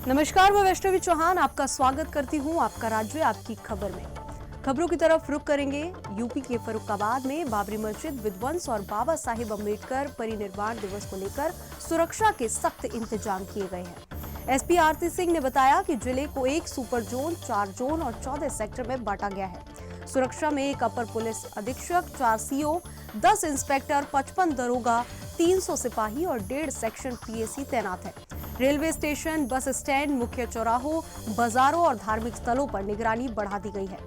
नमस्कार, मैं वैष्णवी चौहान आपका स्वागत करती हूं आपका राज्य आपकी खबर में। खबरों की तरफ रुख करेंगे। यूपी के फर्रुखाबाद में बाबरी मस्जिद विध्वंस और बाबा साहिब अम्बेडकर परिनिर्वाण दिवस को लेकर सुरक्षा के सख्त इंतजाम किए गए हैं। एसपी आरती सिंह ने बताया कि जिले को 1 सुपर जोन, 4 जोन और 14 सेक्टर में बांटा गया है। सुरक्षा में 1 अपर पुलिस अधीक्षक, 4 सीओ, 10 इंस्पेक्टर, 55 दरोगा, 300 सिपाही और 1.5 सेक्शन पीएसी तैनात है। रेलवे स्टेशन, बस स्टैंड, मुख्य चौराहों, बाजारों और धार्मिक स्थलों पर निगरानी बढ़ा दी गई है।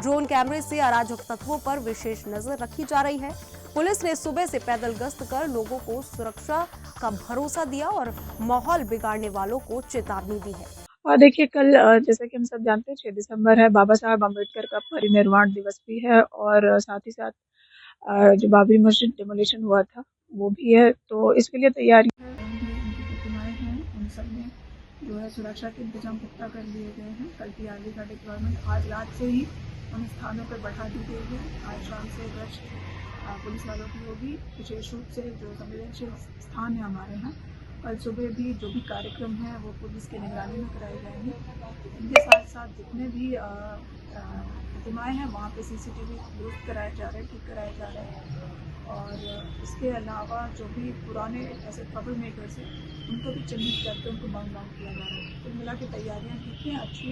ड्रोन कैमरे से अराजक तत्वों पर विशेष नजर रखी जा रही है। पुलिस ने सुबह से पैदल गश्त कर लोगों को सुरक्षा का भरोसा दिया और माहौल बिगाड़ने वालों को चेतावनी दी है। और देखिए कल जैसे कि हम सब जानते हैं 6 दिसंबर है, बाबा साहब अम्बेडकर का परिनिर्वाण दिवस भी है और साथ ही साथ जो बाबरी मस्जिद डिमोलिशन हुआ था वो भी है। तो इसके लिए तैयारी उनकी प्रतिमाएं हैं, उन सब में जो है सुरक्षा के इंतजाम पुख्ता कर लिए गए हैं। कल की आगे का डिप्लॉयमेंट आज रात से ही उन स्थानों पर बढ़ा दी गई है। आज शाम से गश्त पुलिस वालों की होगी, विशेष रूप से जो संवेदनशील स्थान है हमारे यहाँ। कल सुबह भी जो भी कार्यक्रम है वो पुलिस की निगरानी में कराए जाएंगे। इनके साथ साथ जितने भी प्रतिमाएं हैं वहाँ पे सीसीटीवी दुरुस्त कराए जा रहे हैं, ठीक कराए जा रहे हैं। और इसके अलावा जो भी पुराने ऐसे ट्रबल मेकर्स हैं उनको भी चिन्हित करके उनको बाउंड डाउन किया जा रहा है। कुल मिला के तैयारियाँ ठीक हैं, अच्छी,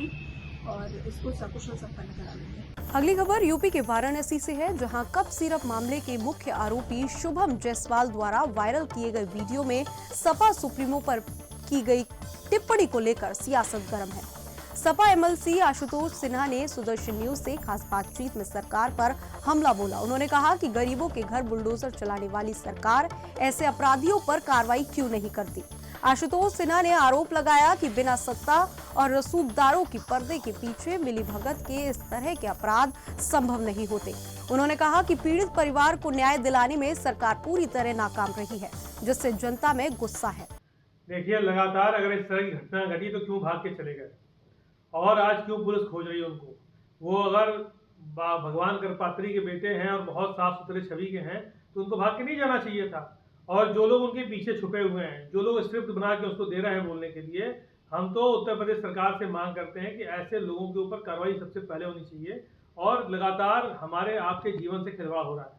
और इसको सकुशल संपन्न करा लेंगे। अगली खबर यूपी के वाराणसी से है, जहां कप सिरप मामले के मुख्य आरोपी शुभम जायसवाल द्वारा वायरल किए गए वीडियो में सपा सुप्रीमो पर की गई टिप्पणी को लेकर सियासत गर्म है। सपा एमएलसी आशुतोष सिन्हा ने सुदर्शन न्यूज से खास बातचीत में सरकार पर हमला बोला। उन्होंने कहा कि गरीबों के घर बुलडोजर चलाने वाली सरकार ऐसे अपराधियों पर कार्रवाई क्यों नहीं करती। आशुतोष सिन्हा ने आरोप लगाया कि बिना सत्ता और रसूखदारों की पर्दे के पीछे मिलीभगत के इस तरह के अपराध संभव नहीं होते। उन्होंने कहा कि पीड़ित परिवार को न्याय दिलाने में सरकार पूरी तरह नाकाम रही है, जिससे जनता में गुस्सा है। देखिए, लगातार अगर इस तरह की घटना घटी तो क्यों भाग के चले गए और आज क्यों पुलिस खोज रही है उनको। वो अगर भगवान करपात्री के बेटे हैं और बहुत साफ सुथरे छवि के हैं तो उनको भाग के नहीं जाना चाहिए था। और जो लोग उनके पीछे छुपे हुए हैं, जो लोग स्क्रिप्ट बना के उसको दे रहे हैं बोलने के लिए, हम तो उत्तर प्रदेश सरकार से मांग करते हैं कि ऐसे लोगों के ऊपर कार्रवाई सबसे पहले होनी चाहिए। और लगातार हमारे आपके जीवन से खिलवाड़ हो रहा है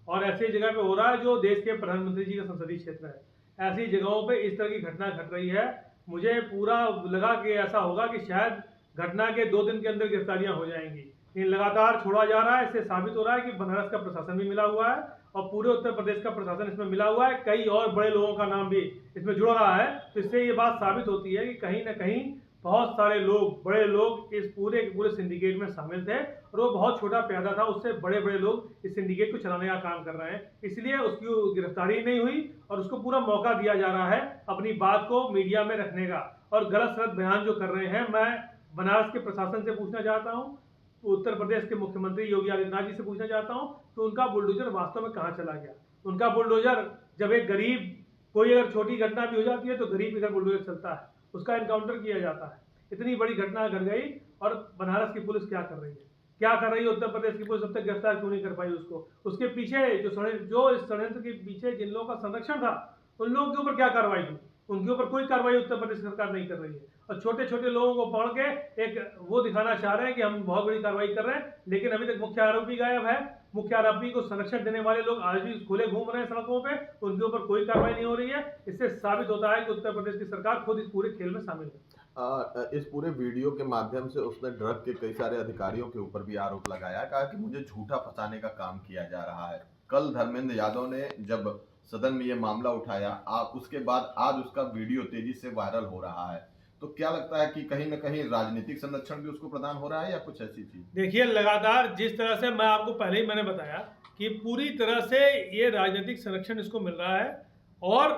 और ऐसी जगह पे हो रहा है जो देश के प्रधानमंत्री जी का संसदीय क्षेत्र है। ऐसी जगहों पे इस तरह की घटना घट रही है। मुझे पूरा लगा कि ऐसा होगा कि शायद घटना के 2 दिन के अंदर गिरफ्तारियां हो जाएंगी। लेकिन लगातार छोड़ा जा रहा है। इससे साबित हो रहा है कि बनारस का प्रशासन भी मिला हुआ है और पूरे उत्तर प्रदेश का प्रशासन इसमें मिला हुआ है। कई और बड़े लोगों का नाम भी इसमें जुड़ रहा है। तो इससे ये बात साबित होती है कि कहीं ना कहीं बहुत सारे लोग, बड़े लोग इस पूरे सिंडिकेट में शामिल थे और वो बहुत छोटा प्यादा था, उससे बड़े बड़े लोग इस सिंडिकेट को चलाने का काम कर रहे हैं। इसलिए उसकी गिरफ्तारी नहीं हुई और उसको पूरा मौका दिया जा रहा है अपनी बात को मीडिया में रखने का। और गलत सलत बयान जो कर रहे हैं, मैं बनारस के प्रशासन से पूछना चाहता हूँ, उत्तर प्रदेश के मुख्यमंत्री योगी आदित्यनाथ जी से पूछना चाहता हूँ कि उनका बुलडोजर वास्तव में कहाँ चला गया। उनका बुलडोजर, जब एक गरीब कोई अगर छोटी घटना भी हो जाती है तो गरीब इधर बुलडोजर चलता है, उसका एनकाउंटर किया जाता है। इतनी बड़ी घटना घट गई और बनारस की पुलिस क्या कर रही है, क्या कर रही है उत्तर प्रदेश की पुलिस, अब तक गिरफ्तार क्यों नहीं कर पाई उसको। उसके पीछे जो इस षड्यंत्र के पीछे जिन लोगों का संरक्षण था उन लोगों के ऊपर क्या कार्रवाई हुई, उनके ऊपर कोई कार्रवाई उत्तर प्रदेश सरकार नहीं कर रही है। और छोटे छोटे लोगों को पकड़ के एक वो दिखाना चाह रहे हैं कि हम बहुत बड़ी कार्रवाई कर रहे हैं, लेकिन अभी तक मुख्य आरोपी गायब है। मुख्य आरोपी को संरक्षण देने वाले लोग आज भी खुले घूम रहे हैं सड़कों पे, उनके ऊपर कोई कार्रवाई नहीं हो रही है। इससे साबित होता है कि उत्तर प्रदेश की सरकार खुद इस पूरे खेल में शामिल है। इस पूरे वीडियो के माध्यम से उसने ड्रग के कई सारे अधिकारियों के ऊपर भी आरोप लगाया, कहा कि मुझे झूठा फंसाने का काम किया जा रहा है। कल धर्मेंद्र यादव ने जब सदन में यह मामला उठाया, उसके बाद आज उसका वीडियो तेजी से वायरल हो रहा है। तो क्या लगता है कि कहीं ना कहीं राजनीतिक संरक्षण भी उसको प्रदान हो रहा है या कुछ ऐसी चीज? देखिए, लगातार जिस तरह से मैं आपको पहले ही मैंने बताया कि पूरी तरह से ये राजनीतिक संरक्षण इसको मिल रहा है। और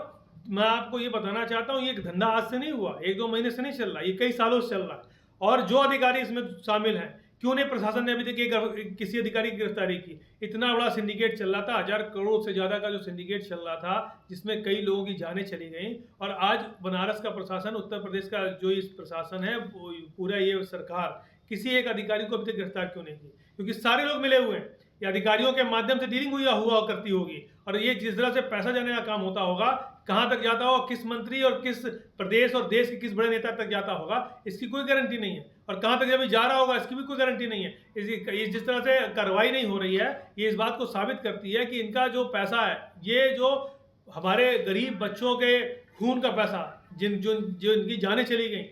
मैं आपको ये बताना चाहता हूँ, ये धंधा आज से नहीं हुआ, 1-2 महीने से नहीं चल रहा, ये कई सालों से चल रहा है। और जो अधिकारी इसमें शामिल हैं, क्यों नहीं प्रशासन ने अभी तक किसी अधिकारी की गिरफ्तारी की। इतना बड़ा सिंडिकेट चल रहा था, 1000 करोड़ से ज़्यादा का जो सिंडिकेट चल रहा था, जिसमें कई लोगों की जानें चली गई। और आज बनारस का प्रशासन, उत्तर प्रदेश का जो इस प्रशासन है, पूरा ये सरकार किसी एक अधिकारी को अभी तक गिरफ्तार क्यों नहीं की? क्योंकि सारे लोग मिले हुए हैं, ये अधिकारियों के माध्यम से डीलिंग हुआ करती होगी। और ये जिस तरह से पैसा जाने का काम होता होगा, कहाँ तक जाता होगा, किस मंत्री और किस प्रदेश और देश के किस बड़े नेता तक जाता होगा, इसकी कोई गारंटी नहीं है। और कहाँ तक जब जा रहा होगा इसकी भी कोई गारंटी नहीं है। जिस तरह से कार्रवाई नहीं हो रही है, ये इस बात को साबित करती है कि इनका जो पैसा है, ये जो हमारे गरीब बच्चों के खून का पैसा, जो इनकी जानें चली गई,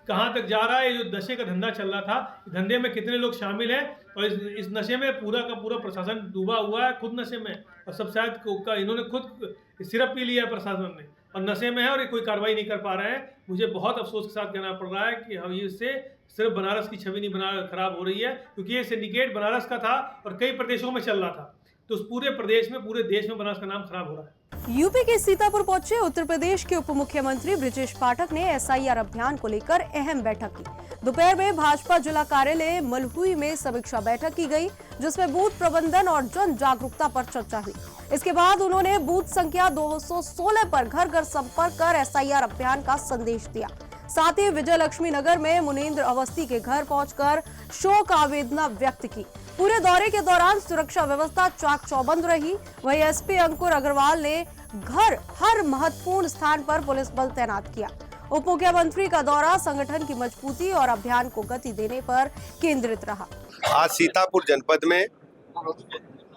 कहाँ तक जा रहा है। ये जो नशे का धंधा चल रहा था, धंधे में कितने लोग शामिल हैं, और इस नशे में पूरा का पूरा प्रशासन डूबा हुआ है, खुद नशे में। और सब शायद इन्होंने खुद सिरप पी लिया है प्रशासन ने, और नशे में है, और ये कोई कार्रवाई नहीं कर पा रहे हैं। मुझे बहुत अफसोस के साथ कहना पड़ रहा है कि हम इससे सिर्फ बनारस की छवि नहीं खराब हो रही है, क्योंकि ये सिंडिकेट बनारस का था और कई प्रदेशों में चल रहा था। तो उस पूरे प्रदेश में, पूरे देश में बनारस का नाम खराब हो रहा है। यूपी के सीतापुर पहुंचे उत्तर प्रदेश के उप मुख्यमंत्री बृजेश पाठक ने एसआईआर अभियान को लेकर अहम बैठक की। दोपहर में भाजपा जिला कार्यालय मलहुई में समीक्षा बैठक की गई, जिसमें बूथ प्रबंधन और जन जागरूकता पर चर्चा हुई। इसके बाद उन्होंने बूथ संख्या 216 पर घर घर संपर्क कर एसआईआर अभियान का संदेश दिया। साथ ही विजय लक्ष्मी नगर में मुनींद्र अवस्थी के घर पहुंचकर शोक आवेदना व्यक्त की। पूरे दौरे के दौरान सुरक्षा व्यवस्था चाक चौबंद रही। वहीं एसपी अंकुर अग्रवाल ने हर महत्वपूर्ण स्थान पर पुलिस बल तैनात किया। उप मुख्यमंत्री का दौरा संगठन की मजबूती और अभियान को गति देने पर केंद्रित रहा। आज सीतापुर जनपद में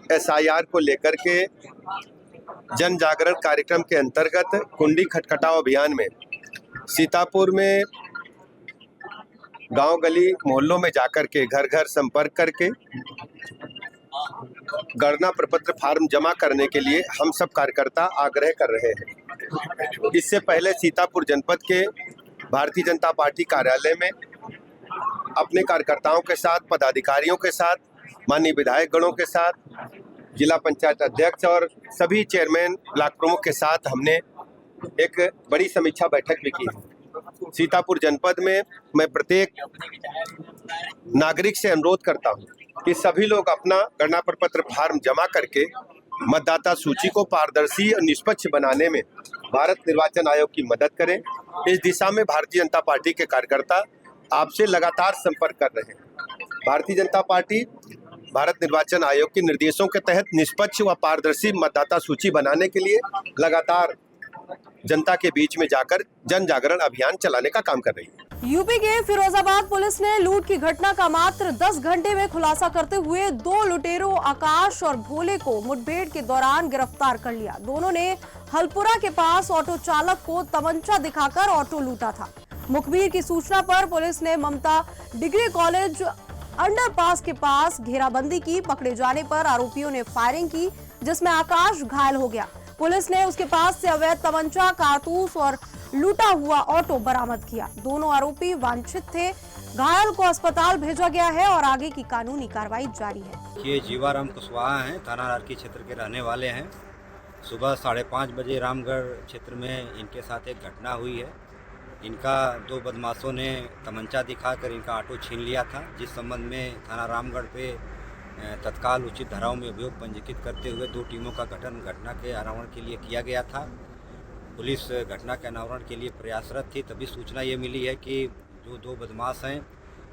एसआईआर को लेकर के जन जागरण कार्यक्रम के अंतर्गत कुंडी खटखटाओ अभियान में सीतापुर में गांव गली मोहल्लों में जाकर के घर घर संपर्क करके गणना प्रपत्र फार्म जमा करने के लिए हम सब कार्यकर्ता आग्रह कर रहे हैं। इससे पहले सीतापुर जनपद के भारतीय जनता पार्टी कार्यालय में अपने कार्यकर्ताओं के साथ, पदाधिकारियों के साथ, माननीय विधायक गणों के साथ, जिला पंचायत अध्यक्ष और सभी चेयरमैन, ब्लॉक प्रमुख के साथ हमने एक बड़ी समीक्षा बैठक भी की है। सीतापुर जनपद में मैं प्रत्येक नागरिक से अनुरोध करता हूं कि सभी लोग अपना गणना प्रपत्र फार्म जमा करके मतदाता सूची को पारदर्शी और निष्पक्ष बनाने में भारत निर्वाचन आयोग की मदद करें। इस दिशा में भारतीय जनता पार्टी के कार्यकर्ता आपसे लगातार संपर्क कर रहे हैं। भारतीय जनता पार्टी भारत निर्वाचन आयोग के निर्देशों के तहत निष्पक्ष व पारदर्शी मतदाता सूची बनाने के लिए लगातार जनता के बीच में जाकर जन जागरण अभियान चलाने का काम कर रही है। यूपी के फिरोजाबाद पुलिस ने लूट की घटना का मात्र 10 घंटे में खुलासा करते हुए 2 लुटेरों आकाश और भोले को मुठभेड़ के दौरान गिरफ्तार कर लिया। दोनों ने हलपुरा के पास ऑटो चालक को तमंचा दिखाकर ऑटो लूटा था। मुखबिर की सूचना पर पुलिस ने ममता डिग्री कॉलेज अंडरपास के पास घेराबंदी की। पकड़े जाने पर आरोपियों ने फायरिंग की, जिसमें आकाश घायल हो गया। पुलिस ने उसके पास से अवैध तमंचा, कारतूस और लूटा हुआ ऑटो बरामद किया। दोनों आरोपी वांछित थे। घायल को अस्पताल भेजा गया है और आगे की कानूनी कार्रवाई जारी है। ये जीवाराम कुशवाहा हैं, थाना रारकी क्षेत्र के रहने वाले हैं। सुबह 5:30 बजे रामगढ़ क्षेत्र में इनके साथ एक घटना हुई है। इनका 2 बदमाशों ने तमंचा दिखाकर इनका ऑटो छीन लिया था, जिस संबंध में थाना रामगढ़ पे तत्काल उचित धाराओं में अभियोग पंजीकृत करते हुए 2 टीमों का गठन घटना के अनावरण के लिए किया गया था। पुलिस घटना के अनावरण के लिए प्रयासरत थी, तभी सूचना ये मिली है कि जो 2 बदमाश हैं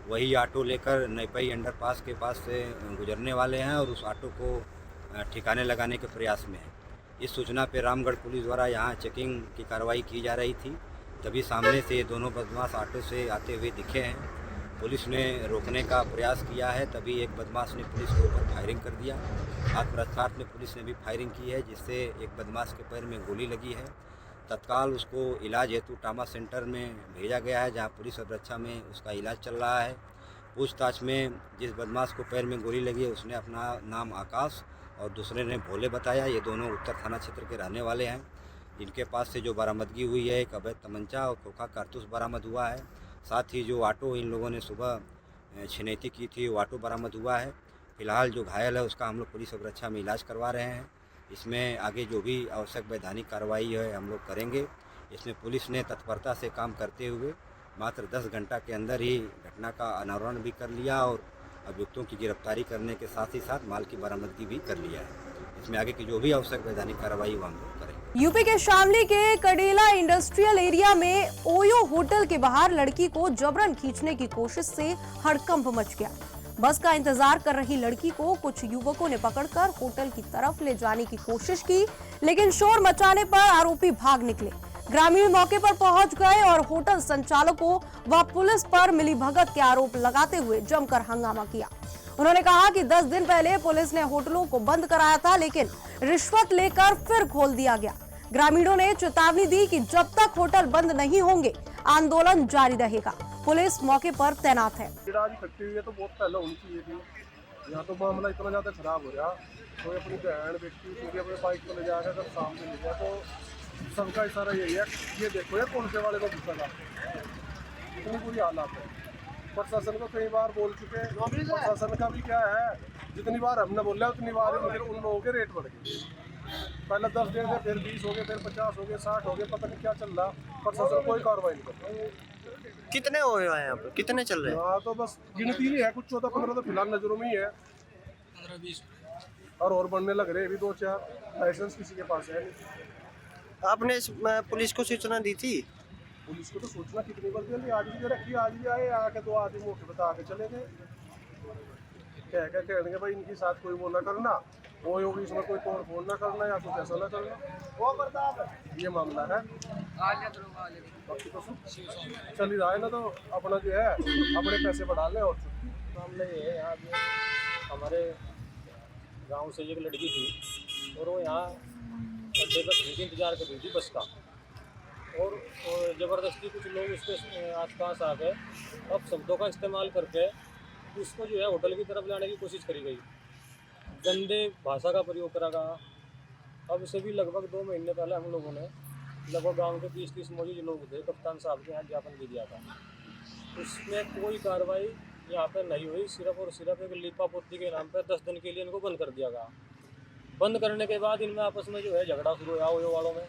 वही ऑटो लेकर नैपई अंडरपास के पास से गुजरने वाले हैं और उस ऑटो को ठिकाने लगाने के प्रयास में है। इस सूचना पर रामगढ़ पुलिस द्वारा यहाँ चेकिंग की कार्रवाई की जा रही थी, तभी सामने से ये दोनों बदमाश ऑटो से आते हुए दिखे हैं। पुलिस ने रोकने का प्रयास किया है, तभी एक बदमाश ने पुलिस के ऊपर फायरिंग कर दिया। आत्मरक्षार्थ में पुलिस ने भी फायरिंग की है, जिससे एक बदमाश के पैर में गोली लगी है। तत्काल उसको इलाज हेतु ट्रामा सेंटर में भेजा गया है, जहां पुलिस अवरक्षा में उसका इलाज चल रहा है। पूछताछ में जिस बदमाश को पैर में गोली लगी है उसने अपना नाम आकाश और दूसरे ने भोले बताया। ये दोनों उत्तर थाना क्षेत्र के रहने वाले हैं। इनके पास से जो बरामदगी हुई है, एक अवैध तमंचा और खोखा कारतूस बरामद हुआ है। साथ ही जो ऑटो इन लोगों ने सुबह छिनैती की थी, वो ऑटो बरामद हुआ है। फिलहाल जो घायल है उसका हम लोग पुलिस अवरक्षा में इलाज करवा रहे हैं। इसमें आगे जो भी आवश्यक वैधानिक कार्रवाई है हम लोग करेंगे। इसमें पुलिस ने तत्परता से काम करते हुए मात्र 10 घंटा के अंदर ही घटना का अनावरण भी कर लिया और अभियुक्तों की गिरफ्तारी करने के साथ ही साथ माल की बरामदगी भी कर लिया है। इसमें आगे की जो भी आवश्यक वैधानिक कार्रवाई वो हम लोग करेंगे। यूपी के शामली के कडेला इंडस्ट्रियल एरिया में ओयो होटल के बाहर लड़की को जबरन खींचने की कोशिश से हड़कंप मच गया। बस का इंतजार कर रही लड़की को कुछ युवकों ने पकड़कर होटल की तरफ ले जाने की कोशिश की, लेकिन शोर मचाने पर आरोपी भाग निकले। ग्रामीण मौके पर पहुंच गए और होटल संचालकों व पुलिस पर मिलीभगत के आरोप लगाते हुए जमकर हंगामा किया। उन्होंने कहा कि 10 दिन पहले पुलिस ने होटलों को बंद कराया था, लेकिन रिश्वत लेकर फिर खोल दिया गया। ग्रामीणों ने चेतावनी दी कि जब तक होटल बंद नहीं होंगे आंदोलन जारी रहेगा। पुलिस मौके पर तैनात है। इकट्ठी हुई है तो बहुत पहले होनी चाहिए थी। यहाँ तो मामला इतना ज्यादा खराब हो रहा, कोई अपनी बहन बेटी कोई अपने बाइक पर ले जाकर अगर सामने ले गया तो सबका इशारा यही है, ये देखो यार कौन से वाले को गुस्सा था। इतनी बुरी हालात है। प्रशासन को कई बार बोल चुके, प्रशासन का भी क्या है, जितनी बार हमने बोला उतनी बार फिर उन लोगों के रेट बढ़ गए। पहले 10 दिन थे, फिर 20 हो गए, फिर 50 हो गए, 60 हो गए, पता नहीं क्या चल रहा। प्रशासन कोई कार्रवाई नहीं करता। कितने हुए हैं यहाँ पे, कितने चल रहे हैं? हाँ तो बस गिनती नहीं है, कुछ 14-15 तो फिलहाल नजरों में ही है, 15-20 और बढ़ने लग रहे अभी 2-4। लाइसेंस किसी के पास है नहीं। आपने पुलिस को सूचना दी थी? पुलिस को तो सूचना कितनी बार दी, आज भी रखी, आज भी आए, आके 2 आदमी मौके बता के चले गए। क्या कहेंगे भाई इनके साथ कोई वो ना करना, वो होगी इसमें कोई तोड़ फोड़ ना करना या कुछ ऐसा ना करना, वो बर्दाश्त ये मामला है। बाकी तो चल ही रहा है ना, तो अपना जो है अपने पैसे बढ़ा लें। और मामला ये है, यहाँ पे हमारे गांव से एक लड़की थी और वो यहाँ अड्डे पर खड़ी थी, इंतजार कर रही थी बस का, और ज़बरदस्ती कुछ लोग उसके आसपास आ गए। अब शब्दों का इस्तेमाल करके उसको जो है होटल की तरफ लाने की कोशिश करी गई, गंदे भाषा का प्रयोग करा गया। अब उसे भी लगभग 2 महीने पहले हम लोगों ने लगभग गांव के 20-30 मौजूद लोग थे, कप्तान साहब के यहाँ ज्ञापन भी दिया था। उसमें कोई कार्रवाई यहाँ पर नहीं हुई, सिर्फ और सिर्फ एक लीपापोती के नाम पर 10 दिन के लिए इनको बंद कर दिया गया। बंद करने के बाद इनमें आपस में जो है झगड़ा शुरू हुआ ओयो वालों में।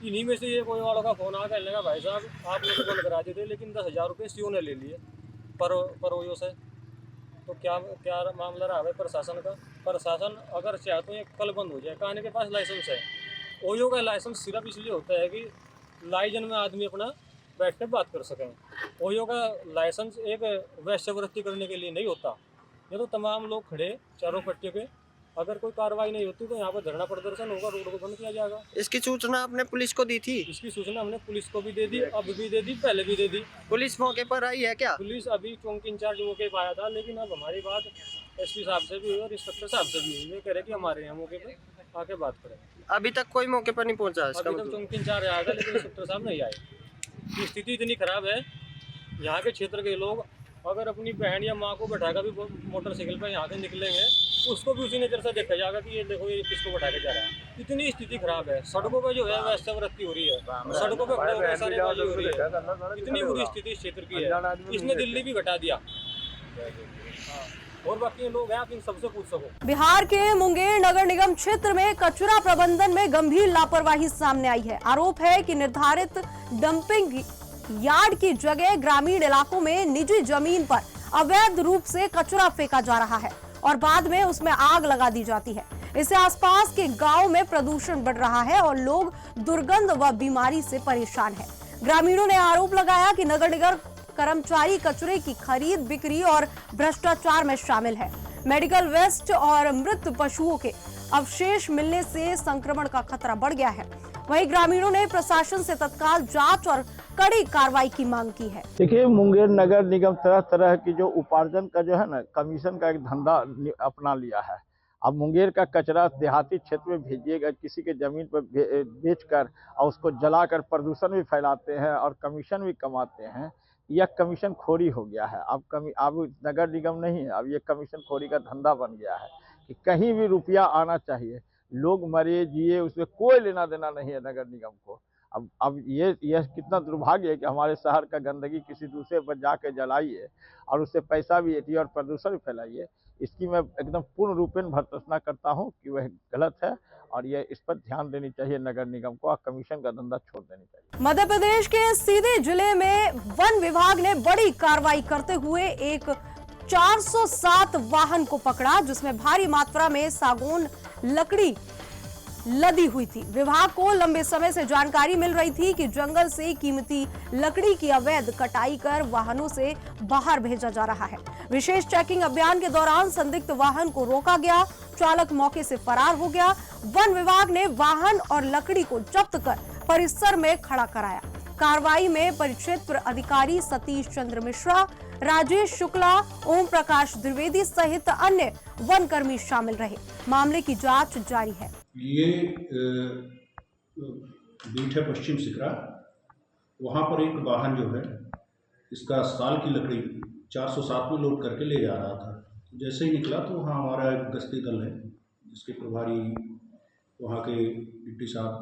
इन्हीं में से एक ओयो वालों का फ़ोन आ कहने लगा, भाई साहब आप लोग बंद करा देते, लेकिन 10,000 रुपये सीओ ने ले लिए पर ओयो से। तो क्या मामला रहा है प्रशासन का? प्रशासन अगर चाहे तो ये कल बंद हो जाए, कहने के पास लाइसेंस है। ओयो का लाइसेंस सिर्फ इसलिए होता है कि लाइजन में आदमी अपना बैठ कर बात कर सकें। ओयो का लाइसेंस एक वैश्यवृत्ति करने के लिए नहीं होता। ये तो तमाम लोग खड़े चारों पट्टियों पे, अगर कोई कार्रवाई नहीं होती तो यहाँ पर धरना प्रदर्शन होगा, रोड को बंद किया जाएगा। इसकी सूचना आपने पुलिस को दी थी? इसकी सूचना हमने पुलिस को भी दे दी, अब भी दे दी, पहले भी दे दी। पुलिस मौके पर आई है क्या? पुलिस अभी चौकी इंचार्ज मौके पर आया था, लेकिन अब हमारी बात एसपी साहब से भी हुई और इंस्पेक्टर साहब से भी हुई। वे कह रहे कि हमारे यहाँ मौके पे आके बात करें। अभी तक कोई मौके पर नहीं पहुँचा? अभी तक चौकी इंचार्ज आया था, लेकिन इंस्पेक्टर साहब नहीं आए। स्थिति इतनी खराब है, यहाँ के क्षेत्र के लोग अगर अपनी बहन या माँ को बैठाकर भी मोटरसाइकिल पर यहाँ से निकलेंगे, उसको भी उसी नज़र से देखा जाएगा कि ये देखो ये किसको बैठा के जा रहा है। इतनी स्थिति खराब है। सड़कों पे जो है वैश्यवृत्ति हो रही है, सड़कों पे सारेबाजी हो रही है। इतनी बुरी स्थिति इस क्षेत्र की है, इसने दिल्ली भी घटा दिया। और बाकी लोग हैं, आप इन सबसे पूछ सको। बिहार के मुंगेर नगर निगम क्षेत्र में कचरा प्रबंधन में गंभीर लापरवाही सामने आई है। आरोप है कि निर्धारित डंपिंग यार्ड की जगह ग्रामीण इलाकों में निजी जमीन पर अवैध रूप से कचरा फेंका जा रहा है और बाद में उसमें आग लगा दी जाती है। इससे आसपास के गांव में प्रदूषण बढ़ रहा है और लोग दुर्गंध व बीमारी से परेशान हैं। ग्रामीणों ने आरोप लगाया कि नगर निगम कर्मचारी कचरे की खरीद, बिक्री और भ्रष्टाचार में शामिल है। मेडिकल वेस्ट और मृत पशुओं के अवशेष मिलने से संक्रमण का खतरा बढ़ गया है। वहीं ग्रामीणों ने प्रशासन से तत्काल जांच और कड़ी कार्रवाई की मांग की है। देखिए, मुंगेर नगर निगम तरह तरह की जो उपार्जन का जो है ना कमीशन का एक धंधा अपना लिया है। अब मुंगेर का कचरा देहाती क्षेत्र में भेजिएगा, किसी के जमीन पर बेचकर और उसको जलाकर प्रदूषण भी फैलाते हैं और कमीशन भी कमाते हैं। यह कमीशन खोरी हो गया है। अब नगर निगम नहीं है, अब ये कमीशन खोरी का धंधा बन गया है कि कहीं भी रुपया आना चाहिए, लोग मरे जिए उसमें कोई लेना देना नहीं है नगर निगम को। अब ये कितना दुर्भाग्य है कि हमारे शहर का गंदगी किसी दूसरे पर जाके जलाइए और उससे पैसा भी एटिए और प्रदूषण भी फैलाइए। इसकी मैं एकदम पूर्ण रूपेण भर्त्सना करता हूं कि वह गलत है और ये इस पर ध्यान देनी चाहिए नगर निगम को और कमीशन का धंधा छोड़ देनी चाहिए। मध्य प्रदेश के सीधी जिले में वन विभाग ने बड़ी कार्रवाई करते हुए एक 407 वाहन को पकड़ा, जिसमें भारी मात्रा में सागौन लकड़ी लदी हुई थी। विभाग को लंबे समय से जानकारी मिल रही थी कि जंगल से कीमती लकड़ी की अवैध कटाई कर वाहनों से बाहर भेजा जा रहा है। विशेष चेकिंग अभियान के दौरान संदिग्ध वाहन को रोका गया, चालक मौके से फरार हो गया। वन विभाग ने वाहन और लकड़ी को जब्त कर परिसर में खड़ा कराया। कार्रवाई में परिक्षेत्र अधिकारी सतीश चंद्र मिश्रा, राजेश शुक्ला, ओम प्रकाश द्विवेदी सहित अन्य वन कर्मी शामिल रहे। मामले की जांच जारी है। ये बीट है पश्चिम सिकरा, वहाँ पर एक वाहन जो है इसका साल की लकड़ी 407 में लोड करके ले जा रहा था। जैसे ही निकला तो वहाँ हमारा एक गश्ती दल है जिसके प्रभारी वहाँ के डिप्टी साहब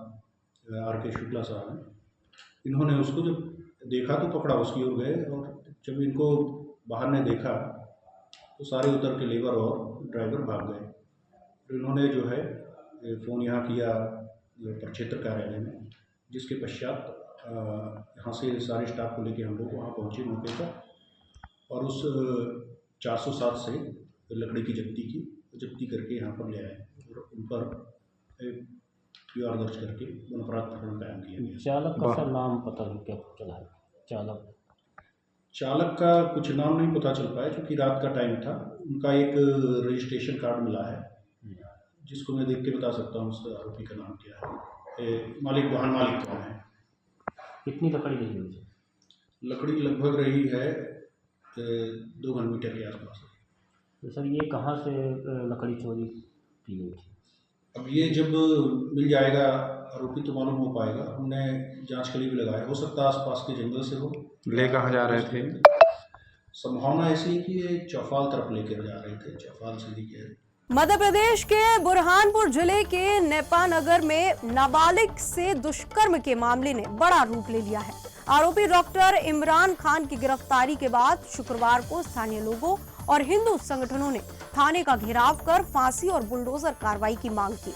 आर.के. शुक्ला साहब हैं। इन्होंने उसको जब देखा तो पकड़ा, उसकी ओर गए और जब इनको बाहर ने देखा तो सारे उतर के लेबर और ड्राइवर भाग गए। तो इन्होंने जो है फ़ोन यहाँ किया प्रक्षेत्र कार्यालय में, जिसके पश्चात यहाँ से सारे स्टाफ को लेकर हम लोग वहाँ पहुँचे मौके पर और उस 407 से लकड़ी की जब्ती करके यहाँ पर ले आए और उन पर PR दर्ज करके वन अपराध प्रकरण कायम किया गया। चालक का सर नाम पता क्या चला है? चालक का कुछ नाम नहीं पता चल पाया क्योंकि रात का टाइम था। उनका एक रजिस्ट्रेशन कार्ड मिला है जिसको मैं देख के बता सकता हूँ उस आरोपी का नाम क्या है, वाहन मालिक कौन है। कितनी लकड़ी रही है? लकड़ी लगभग रही है 2 घन मीटर के आसपास। तो सर ये कहाँ से लकड़ी चोरी की गई थी? अब ये जब मिल जाएगा आरोपी तो मालूम हो पाएगा। हमने जांच के लिए भी लगाया, हो सकता है आसपास के जंगल से हो। ले कहाँ जा रहे थे? संभावना ऐसी है कि ये चौफाल तरफ लेकर जा रहे थे, चौफाल सीधी के। मध्य प्रदेश के बुरहानपुर जिले के नेपानगर में नाबालिग से दुष्कर्म के मामले ने बड़ा रूप ले लिया है। आरोपी डॉक्टर इमरान खान की गिरफ्तारी के बाद शुक्रवार को स्थानीय लोगों और हिंदू संगठनों ने थाने का घेराव कर फांसी और बुलडोजर कार्रवाई की मांग की।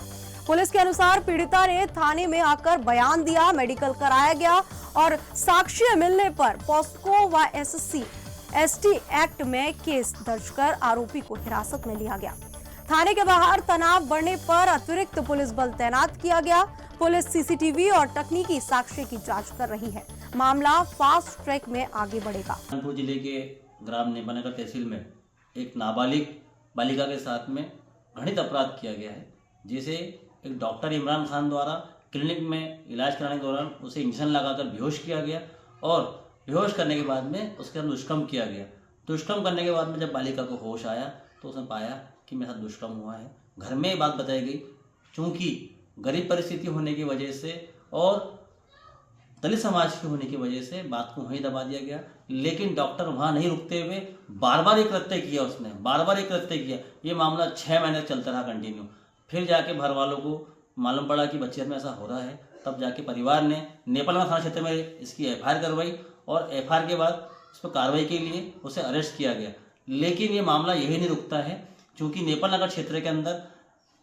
पुलिस के अनुसार पीड़िता ने थाने में आकर बयान दिया, मेडिकल कराया गया और साक्ष्य मिलने पर पॉस्को व SC/ST एक्ट में केस दर्ज कर आरोपी को हिरासत में लिया गया। थाने के बाहर तनाव बढ़ने पर अतिरिक्त पुलिस बल तैनात किया गया। पुलिस CCTV और तकनीकी साक्ष्य की जांच कर रही है। मामला फास्ट ट्रैक में आगे बढ़ेगा। बुरहानपुर जिले के ग्राम नेपानगर तहसील में एक नाबालिग बालिका के साथ में घृणित अपराध किया गया है, जिसे एक डॉक्टर इमरान खान द्वारा क्लिनिक में इलाज कराने के दौरान उसे इंजेक्शन लगाकर बेहोश किया गया और बेहोश करने के बाद में उसके साथ दुष्कर्म किया गया। दुष्कर्म करने के बाद में जब बालिका को होश आया तो उसने पाया कि मेरे साथ दुष्कर्म हुआ है। घर में ये बात बताई गई, चूँकि गरीब परिस्थिति होने की वजह से और दलित समाज की होने की वजह से बात को वहीं दबा दिया गया। लेकिन डॉक्टर वहाँ नहीं रुकते हुए बार बार एक कृत्य किया, उसने बार बार एक कृत्य किया। ये मामला 6 महीने चलता रहा कंटिन्यू। फिर जाके घर वालों को मालूम पड़ा कि बच्चे में ऐसा हो रहा है, तब जाके परिवार ने नेपानगर थाना क्षेत्र में इसकी FIR करवाई और FIR के बाद इस पर कार्रवाई के लिए उसे अरेस्ट किया गया। लेकिन ये मामला यही नहीं रुकता है, क्योंकि नेपानगर क्षेत्र के अंदर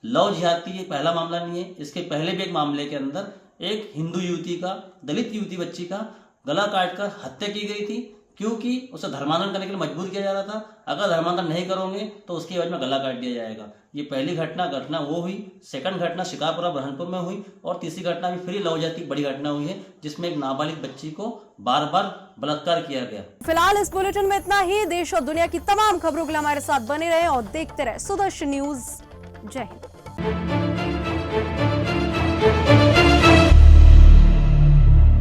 लव जिहाद की पहला मामला नहीं है। इसके पहले भी एक मामले के अंदर एक हिंदू युवती का, दलित युवती बच्ची का गला काटकर हत्या की गई थी, क्योंकि उसे धर्मांतरण करने के लिए मजबूर किया जा रहा था। अगर धर्मांतरण नहीं करोगे तो उसके बाद में गला काट दिया जाएगा। ये पहली घटना वो हुई। सेकंड घटना शिकारपुरा बुरहानपुर में हुई और तीसरी घटना भी फिर लव जिहाद की बड़ी घटना हुई है, जिसमें एक नाबालिग बच्ची को बार बार बलात्कार किया गया। फिलहाल इस बुलेटिन में इतना ही। देश और दुनिया की तमाम खबरों के लिए हमारे साथ बने रहे और देखते रहे सुदर्शन न्यूज। जय हिंद।